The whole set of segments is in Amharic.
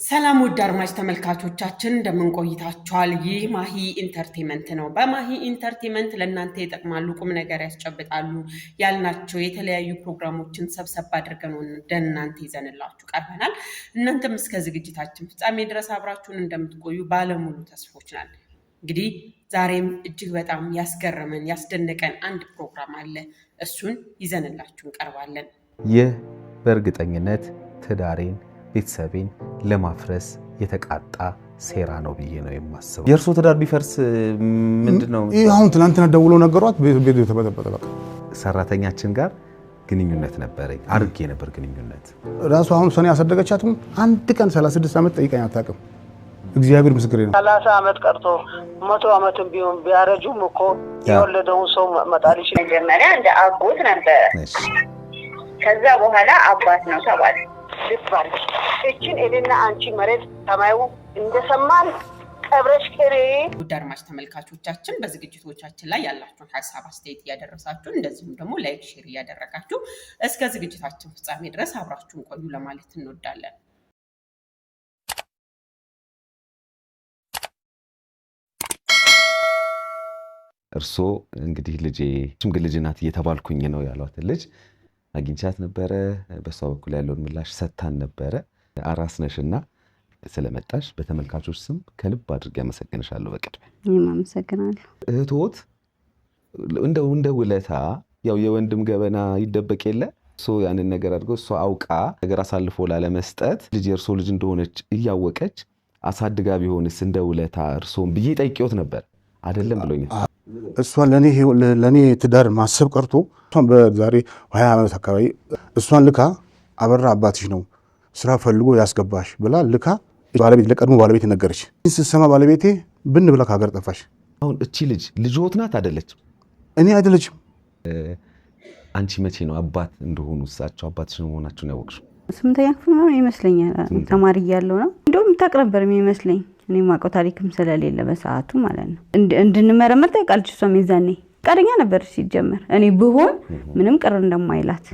ሰላም ውድ አድማጭ ተመልካቾቻችን እንደምን ቆይታችኋል? ይህ ማሂ ኢንተርቴይንመንት ነው። በማሂ ኢንተርቴይንመንት ለእናንተ ይጠቅማሉ፣ ቁም ነገር ያስጨብጣሉ ያልናቸው የተለያዩ ፕሮግራሞችን ሰብሰብ አድርገን ወደ እናንተ ይዘንላችሁ ቀርበናል። እናንተም እስከ ዝግጅታችን ፍጻሜ ድረስ አብራችሁን እንደምትቆዩ ባለሙሉ ተስፎች ነን። እንግዲህ ዛሬም እጅግ በጣም ያስገረመን ያስደነቀን አንድ ፕሮግራም አለ። እሱን ይዘንላችሁ እንቀርባለን። ይህ በእርግጠኝነት ትዳሬን ቤተሰቤን ለማፍረስ የተቃጣ ሴራ ነው ብዬ ነው የማስበው። የእርሶ ትዳር ቢፈርስ ምንድነው? አሁን ትናንትና ደውለው ነገሯት ቤቱ የተበጠበጠ በቃ። ሰራተኛችን ጋር ግንኙነት ነበረኝ አድርጌ ነበር ግንኙነት ራሱ አሁን ሰኔ ያሳደገቻትም አንድ ቀን 36 ዓመት ጠይቀኝ አታውቅም። እግዚአብሔር ምስክሬ ነው። 30 ዓመት ቀርቶ 100 ዓመትም ቢሆን ቢያረጁም እኮ የወለደውን ሰው መጣልሽ መጀመሪያ እንደ አጎት ነበር። ከዛ በኋላ አባት ነው ተባለ። ልባርክ እቺን እልና አንቺ መሬት ሰማዩ እንደሰማን ቀብረሽ ከሬ። ውድ አድማጭ ተመልካቾቻችን በዝግጅቶቻችን ላይ ያላችሁን ሐሳብ አስተያየት እያደረሳችሁ እንደዚሁም ደግሞ ላይክ ሼር እያደረጋችሁ እስከ ዝግጅታችን ፍጻሜ ድረስ አብራችሁን ቆዩ ለማለት እንወዳለን። እርሶ እንግዲህ ልጄ ሽምግል ልጅ ናት እየተባልኩኝ ነው ያሏት ልጅ አግኝቻት ነበረ። በሷ በኩል ያለውን ምላሽ ሰጥታን ነበረ። አራስ ነሽና ስለመጣሽ በተመልካቾች ስም ከልብ አድርጌ አመሰግንሻለሁ። በቅድሚያ እኔም አመሰግናለሁ። እህቶት እንደ ውለታ ያው የወንድም ገበና ይደበቅ የለ ሶ ያንን ነገር አድርገው እሷ አውቃ ነገር አሳልፎ ላለመስጠት ልጅ የእርሶ ልጅ እንደሆነች እያወቀች አሳድጋ ቢሆንስ እንደ ውለታ እርሶን ብዬ ጠይቄዎት ነበር አይደለም ብሎኛል። እሷን ለኔ ትዳር ማሰብ ቀርቶ እሷን በዛሬ 20 ዓመት አካባቢ እሷን ልካ አበራ አባትሽ ነው ስራ ፈልጎ ያስገባሽ ብላ ልካ ባለቤት ለቀድሞ ባለቤት ነገረች። ስትሰማ ባለቤቴ ብን ብላ ከሀገር ጠፋሽ። አሁን እቺ ልጅ ልጅዎት ናት አይደለችም? እኔ አይደለችም። አንቺ መቼ ነው አባት እንደሆኑ እሳቸው አባትሽ መሆናቸውን ያወቅሽው? 8ኛ ክፍል ነው ይመስለኛል። ተማሪ እያለሁ ነው እንደውም ታውቅ ነበር የሚመስለኝ። እኔ ማውቀው ታሪክም ስለሌለ በሰዓቱ ማለት ነው እንድንመረመር ጠይቃለች። እሷም የዛኔ ፈቃደኛ ነበር ሲጀመር። እኔ ብሆን ምንም ቅር እንደማይላት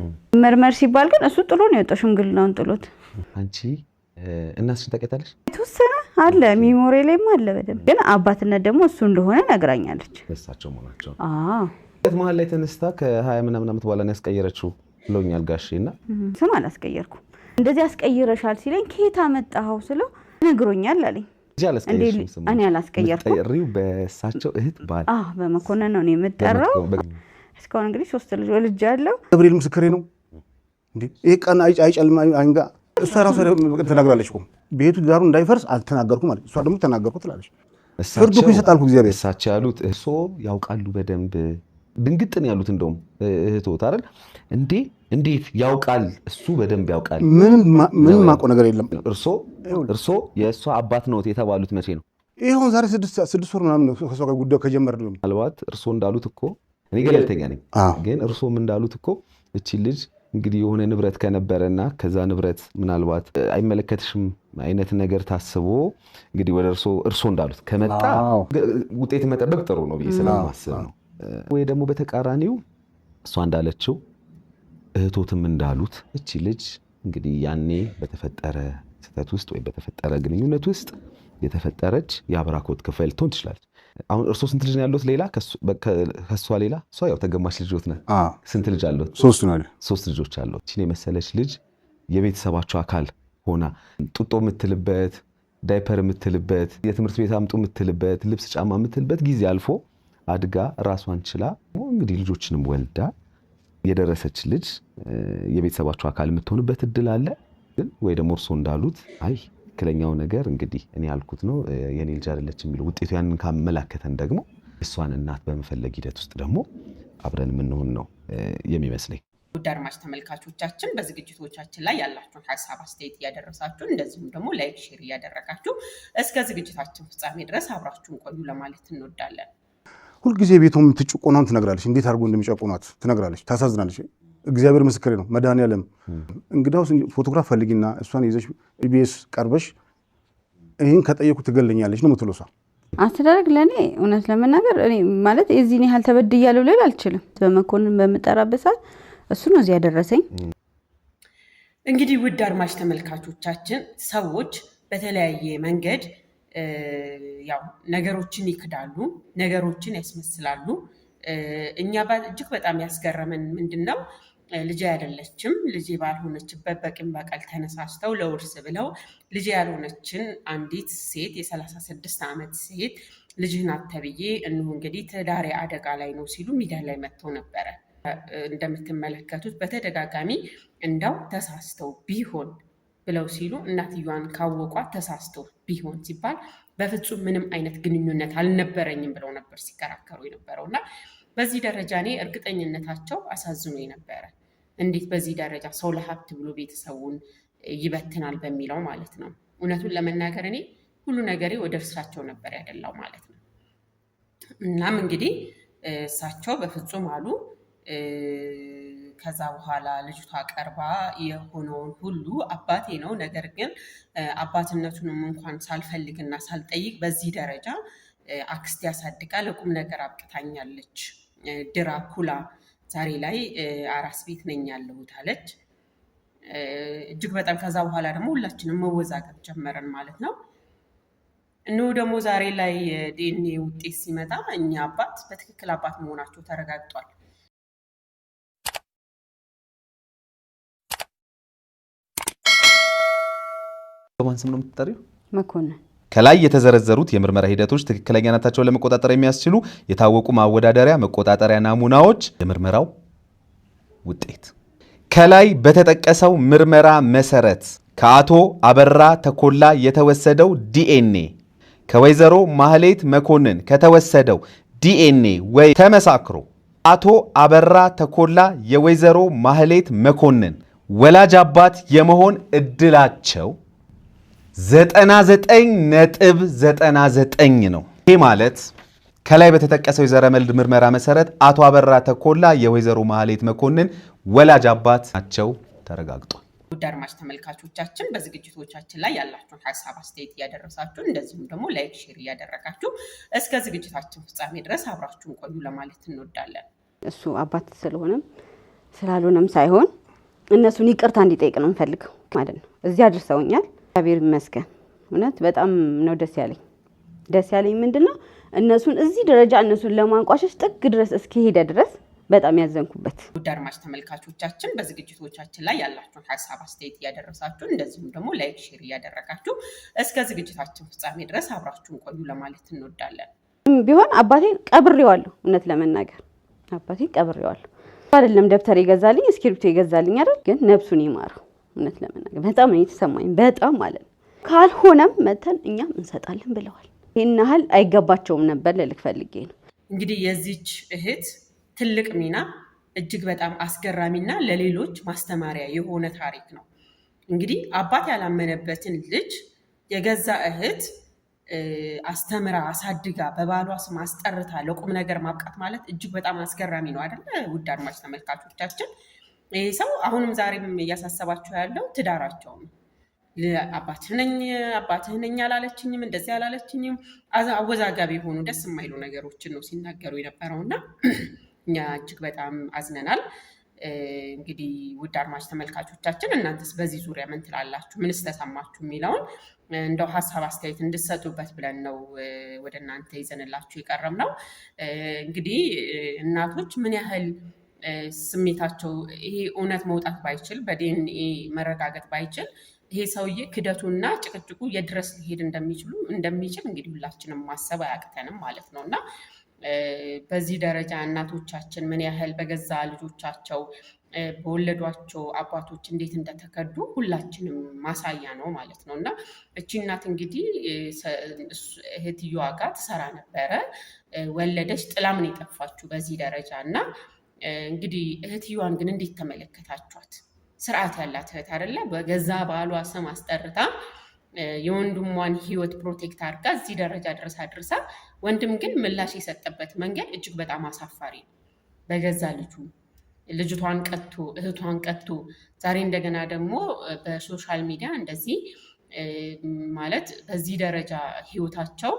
መርመር ሲባል ግን እሱ ጥሎ ነው የወጣው፣ ሽምግልናውን ጥሎት። አንቺ እናትሽን ታውቂያለሽ? የተወሰነ አለ ሚሞሪ ላይም አለ በደንብ። ግን አባትነት ደግሞ እሱ እንደሆነ ነግራኛለች። እሳቸው መሆናቸው አዎ። መሀል ላይ ተነስታ ከ20 ምናምን ዓመት በኋላ ነው ያስቀየረችው ብሎኛል ጋሼና። ስም አላስቀየርኩም። እንደዚህ ያስቀይረሻል ሲለኝ ከየት አመጣኸው ስለው ነግሮኛል አለኝ። እኔ አላስቀየርኩም። ጠሪው በእሳቸው እህት ባል በመኮንን ነው የምጠራው። እስካሁን እንግዲህ 3 ልጅ ወልጃለሁ። ገብርኤል ምስክሬ ነው። እንዴ ይሄ ቀን አይጨልም አይንጋ። እሷ ራሷ ተናግራለች እኮ ቤቱ ዳሩ እንዳይፈርስ አልተናገርኩም ማለት። እሷ ደግሞ ተናገርኩ ትላለች። ፍርዱ እኮ ይሰጣል እኮ እግዚአብሔር። እሳቸው ያሉት እርሶ ያውቃሉ በደንብ ድንግጥን ያሉት እንደውም እህቶት አይደል እንዴ? እንዴት ያውቃል? እሱ በደንብ ያውቃል። ምን ማቆ ነገር የለም። እርሶ የእሷ አባት ነው የተባሉት መቼ ነው? ይሄውን ዛሬ 6 ወር ምናምን ነው ከሷ ጋር ጉዳዩ ከጀመረ ነው። ምናልባት እርሶ እንዳሉት እኮ እኔ ገለልተኛ ነኝ፣ ግን እርሶም እንዳሉት እኮ እቺ ልጅ እንግዲህ የሆነ ንብረት ከነበረና ከዛ ንብረት ምናልባት አይመለከትሽም አይነት ነገር ታስቦ እንግዲህ ወደ እርሶ እንዳሉት ከመጣ ውጤት መጠበቅ ጥሩ ነው ብዬ ስለማስብ ነው። ወይ ደግሞ በተቃራኒው እሷ እንዳለችው እህቶትም እንዳሉት እቺ ልጅ እንግዲህ ያኔ በተፈጠረ ስህተት ውስጥ ወይ በተፈጠረ ግንኙነት ውስጥ የተፈጠረች የአብራኮት ክፍል ትሆን ትችላለች። አሁን እርሶ ስንት ልጅ ነው ያሉት? ሌላ ከሷ ሌላ እሷ ያው ተገማሽ ልጆት ነው። ስንት ልጅ አሉት? 3 ልጆች አሉት። እቺ የመሰለች ልጅ የቤተሰባቸው አካል ሆና ጡጦ የምትልበት፣ ዳይፐር የምትልበት፣ የትምህርት ቤት አምጡ የምትልበት፣ ልብስ ጫማ የምትልበት ጊዜ አልፎ አድጋ ራሷን ችላ እንግዲህ ልጆችንም ወልዳ የደረሰች ልጅ የቤተሰባቸው አካል የምትሆንበት እድል አለ። ግን ወይ ደግሞ እርሶ እንዳሉት አይ ትክክለኛው ነገር እንግዲህ እኔ ያልኩት ነው የኔ ልጅ አይደለች የሚለው ውጤቱ ያንን ካመላከተን ደግሞ እሷን እናት በመፈለግ ሂደት ውስጥ ደግሞ አብረን የምንሆን ነው የሚመስለኝ። ውድ አድማጭ ተመልካቾቻችን በዝግጅቶቻችን ላይ ያላችሁን ሐሳብ አስተያየት እያደረሳችሁ እንደዚሁም ደግሞ ላይክ ሼር እያደረጋችሁ እስከ ዝግጅታችን ፍጻሜ ድረስ አብራችሁን ቆዩ ለማለት እንወዳለን። ሁልጊዜ ቤቷ የምትጨቆናውን ትነግራለች። እንዴት አድርጎ እንደሚጨቆኗት ትነግራለች። ታሳዝናለች። እግዚአብሔር ምስክሬ ነው። መድኃኒዓለም እንግዳውስ ፎቶግራፍ ፈልጊና እሷን ይዘሽ ኢቢኤስ ቀርበሽ ይህን ከጠየቁ ትገለኛለች ነው የምትለው እሷ። አስተዳደግ ለእኔ እውነት ለመናገር እኔ ማለት የዚህን ያህል ተበድያለሁ ልል አልችልም። በመኮንን በምጠራበት ሰዓት እሱ ነው እዚህ ያደረሰኝ። እንግዲህ ውድ አድማጭ ተመልካቾቻችን ሰዎች በተለያየ መንገድ ያው ነገሮችን ይክዳሉ፣ ነገሮችን ያስመስላሉ። እኛ እጅግ በጣም ያስገረመን ምንድነው ልጅ አይደለችም ልጅ ባልሆነችበት በቂም በቀል ተነሳስተው ለውርስ ብለው ልጅ ያልሆነችን አንዲት ሴት የ36 ዓመት ሴት ልጅህን አተብዬ እንሁ እንግዲህ ትዳሬ አደጋ ላይ ነው ሲሉ ሚዲያ ላይ መጥተው ነበረ። እንደምትመለከቱት በተደጋጋሚ እንዳው ተሳስተው ቢሆን ብለው ሲሉ እናትየዋን ካወቋት ተሳስተው ቢሆን ሲባል በፍጹም ምንም አይነት ግንኙነት አልነበረኝም ብለው ነበር ሲከራከሩ የነበረው እና በዚህ ደረጃ እኔ እርግጠኝነታቸው አሳዝኖ ነበረ። እንዴት በዚህ ደረጃ ሰው ለሀብት ብሎ ቤተሰቡን ይበትናል በሚለው ማለት ነው። እውነቱን ለመናገር እኔ ሁሉ ነገሬ ወደ እርሳቸው ነበር ያደላው ማለት ነው። እናም እንግዲህ እሳቸው በፍጹም አሉ። ከዛ በኋላ ልጅቷ ቀርባ የሆነውን ሁሉ አባቴ ነው፣ ነገር ግን አባትነቱንም እንኳን ሳልፈልግና ሳልጠይቅ በዚህ ደረጃ አክስቴ ያሳድጋ ለቁም ነገር አብቅታኛለች፣ ድራ ኩላ ዛሬ ላይ አራስ ቤት ነኝ ያለሁት አለች። እጅግ በጣም ከዛ በኋላ ደግሞ ሁላችንም መወዛገብ ጀመረን ማለት ነው። እነሆ ደግሞ ዛሬ ላይ ዲኤንኤ ውጤት ሲመጣ እኛ አባት በትክክል አባት መሆናቸው ተረጋግጧል። በማን ስም ነው የምትጠሪው? መኮንን። ከላይ የተዘረዘሩት የምርመራ ሂደቶች ትክክለኛነታቸውን ለመቆጣጠር የሚያስችሉ የታወቁ ማወዳደሪያ መቆጣጠሪያ ናሙናዎች የምርመራው ውጤት ከላይ በተጠቀሰው ምርመራ መሰረት ከአቶ አበራ ተኮላ የተወሰደው ዲኤንኤ ከወይዘሮ ማህሌት መኮንን ከተወሰደው ዲኤንኤ ወይ ተመሳክሮ አቶ አበራ ተኮላ የወይዘሮ ማህሌት መኮንን ወላጅ አባት የመሆን እድላቸው 99.99 ነው። ይህ ማለት ከላይ በተጠቀሰው የዘረመል ምርመራ መሰረት አቶ አበራ ተኮላ የወይዘሮ ማህሌት መኮንን ወላጅ አባት ናቸው ተረጋግጧል። ውድ አድማጭ ተመልካቾቻችን በዝግጅቶቻችን ላይ ያላችሁን ሀሳብ አስተያየት እያደረሳችሁ እንደዚሁም ደግሞ ላይክ ሼር እያደረጋችሁ እስከ ዝግጅታችን ፍጻሜ ድረስ አብራችሁን ቆዩ ለማለት እንወዳለን። እሱ አባት ስለሆነም ስላልሆነም ሳይሆን እነሱን ይቅርታ እንዲጠይቅ ነው እንፈልገው ማለት ነው። እዚህ አድርሰውኛል። እግዚአብሔር ይመስገን። እውነት በጣም ነው ደስ ያለኝ ምንድነው እነሱን እዚህ ደረጃ እነሱን ለማንቋሸሽ ጥግ ድረስ እስኪሄደ ድረስ በጣም ያዘንኩበት። ውድ አድማጭ ተመልካቾቻችን በዝግጅቶቻችን ላይ ያላችሁን ሀሳብ አስተያየት እያደረሳችሁ እንደዚሁም ደግሞ ላይክ ሼር እያደረጋችሁ እስከ ዝግጅታችን ፍጻሜ ድረስ አብራችሁን ቆዩ ለማለት እንወዳለን። ቢሆን አባቴን ቀብሬዋለሁ። እውነት ለመናገር አባቴን ቀብሬዋለሁ። አይደለም ደብተር ይገዛልኝ እስክሪፕቶ ይገዛልኝ አይደል፣ ግን ነፍሱን ይማረው። እውነት ለመናገር በጣም ነው የተሰማኝ፣ በጣም ማለት ነው። ካልሆነም መተን እኛም እንሰጣለን ብለዋል። ይሄን ያህል አይገባቸውም ነበር ልልክ ፈልጌ ነው። እንግዲህ የዚች እህት ትልቅ ሚና እጅግ በጣም አስገራሚና ለሌሎች ማስተማሪያ የሆነ ታሪክ ነው። እንግዲህ አባት ያላመነበትን ልጅ የገዛ እህት አስተምራ አሳድጋ በባሏ ስም አስጠርታ ለቁም ነገር ማብቃት ማለት እጅግ በጣም አስገራሚ ነው አይደለ? ውድ አድማጭ ተመልካቾቻችን ይህ ሰው አሁንም ዛሬም እያሳሰባቸው ያለው ትዳራቸው ነው። አባትህ ነኝ አላለችኝም፣ እንደዚህ አላለችኝም፣ አወዛጋቢ የሆኑ ደስ የማይሉ ነገሮችን ነው ሲናገሩ የነበረውና እኛ እጅግ በጣም አዝነናል። እንግዲህ ውድ አድማጭ ተመልካቾቻችን እናንተስ በዚህ ዙሪያ ምን ትላላችሁ? ምንስ ተሰማችሁ? የሚለውን እንደው ሀሳብ አስተያየት እንድሰጡበት ብለን ነው ወደ እናንተ ይዘንላችሁ የቀረብ ነው። እንግዲህ እናቶች ምን ያህል ስሜታቸው ይሄ እውነት መውጣት ባይችል በዲኤንኤ መረጋገጥ ባይችል ይሄ ሰውዬ ክደቱና ጭቅጭቁ የድረስ ሊሄድ እንደሚችል እንግዲህ ሁላችንም ማሰብ አያቅተንም ማለት ነው እና በዚህ ደረጃ እናቶቻችን ምን ያህል በገዛ ልጆቻቸው በወለዷቸው አባቶች እንዴት እንደተከዱ ሁላችንም ማሳያ ነው ማለት ነው እና እቺ እናት እንግዲህ እህትየዋ ጋር ትሰራ ነበረ፣ ወለደች፣ ጥላምን የጠፋችው በዚህ ደረጃ እና እንግዲህ እህትየዋን ግን እንዴት ተመለከታችኋት? ስርዓት ያላት እህት አይደለ? በገዛ ባሏ ስም አስጠርታ የወንድሟን ህይወት ፕሮቴክት አድርጋ እዚህ ደረጃ ድረስ አድርሳ፣ ወንድም ግን ምላሽ የሰጠበት መንገድ እጅግ በጣም አሳፋሪ ነው። በገዛ ልጅቷን ቀጥቶ እህቷን ቀጥቶ ዛሬ እንደገና ደግሞ በሶሻል ሚዲያ እንደዚህ ማለት በዚህ ደረጃ ህይወታቸው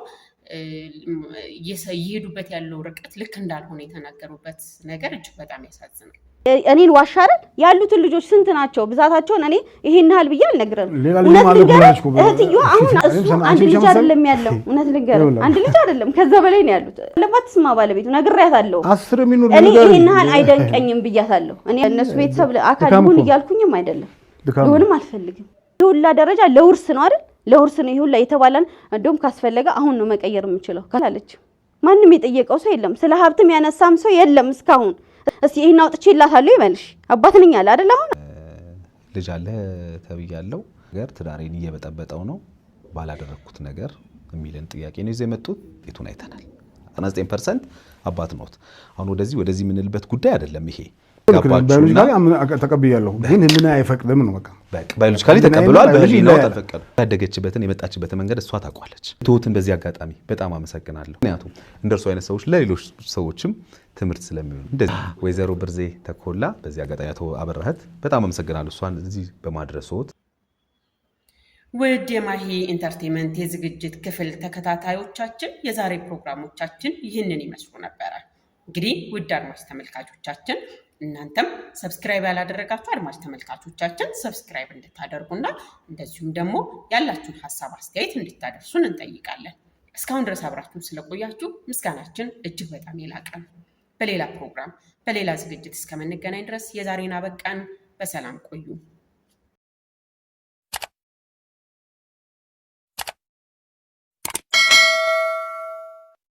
እየሄዱበት ያለው ርቀት ልክ እንዳልሆነ የተናገሩበት ነገር እጅግ በጣም ያሳዝናል። እኔን ዋሻረን ያሉትን ልጆች ስንት ናቸው ብዛታቸውን እኔ ይሄን ያህል ብዬ አልነግርም። እህትዮ አሁን እሱ አንድ ልጅ አይደለም ያለው እውነት ልንገር አንድ ልጅ አይደለም ከዛ በላይ ነው ያሉት። ለማትስማ ባለቤቱ ነግሬያታለሁ። እኔ ይሄን ያህል አይደንቀኝም ብያታለሁ። እኔ እነሱ ቤተሰብ አካል ይሁን እያልኩኝም አይደለም ይሁንም አልፈልግም። ይሁላ ደረጃ ለውርስ ነው አይደል ለውርስ ነው ይሁላ የተባለን እንደውም ካስፈለገ አሁን ነው መቀየር የምችለው ካላለች ማንንም የጠየቀው ሰው የለም። ስለ ሀብትም ያነሳም ሰው የለም እስካሁን። እስቲ ይሄን አውጥቼላታለሁ ይበልሽ አባት ነኝ አለ አይደል አሁን ልጅ አለ ተብያለሁ ነገር ትዳሬን እየበጠበጠው ነው ባላደረኩት ነገር የሚልን ጥያቄ ነው ይዘው የመጡት። ቤቱን አይተናል 99% አባት ነው። አሁን ወደዚህ ምንልበት ጉዳይ አይደለም ይሄ ባዮሎጂካሊ ተቀብያለሁ ግን ህሊና አይፈቅድም ነው በቃ ባዮሎጂካሊ ተቀብሏል። በህሊናው ተፈቀደ። ያደገችበትን የመጣችበትን መንገድ እሷ ታውቃለች። ትሁትን በዚህ አጋጣሚ በጣም አመሰግናለሁ። ምክንያቱም እንደርሱ አይነት ሰዎች ለሌሎች ሰዎችም ትምህርት ስለሚሆኑ እንደዚህ ወይዘሮ ብርዜ ተኮላ በዚህ አጋጣሚ አቶ አበራህት በጣም አመሰግናለሁ እሷን እዚህ በማድረስዎት። ውድ የማሂ ኢንተርቴይንመንት የዝግጅት ክፍል ተከታታዮቻችን የዛሬ ፕሮግራሞቻችን ይህንን ይመስሉ ነበረ። እንግዲህ ውድ አድማጭ ተመልካቾቻችን እናንተም ሰብስክራይብ ያላደረጋችሁ አድማጭ ተመልካቾቻችን ሰብስክራይብ እንድታደርጉና እንደዚሁም ደግሞ ያላችሁን ሐሳብ አስተያየት እንድታደርሱን እንጠይቃለን። እስካሁን ድረስ አብራችሁን ስለቆያችሁ ምስጋናችን እጅግ በጣም የላቀ ነው። በሌላ ፕሮግራም በሌላ ዝግጅት እስከምንገናኝ ድረስ የዛሬን አበቃን። በሰላም ቆዩ።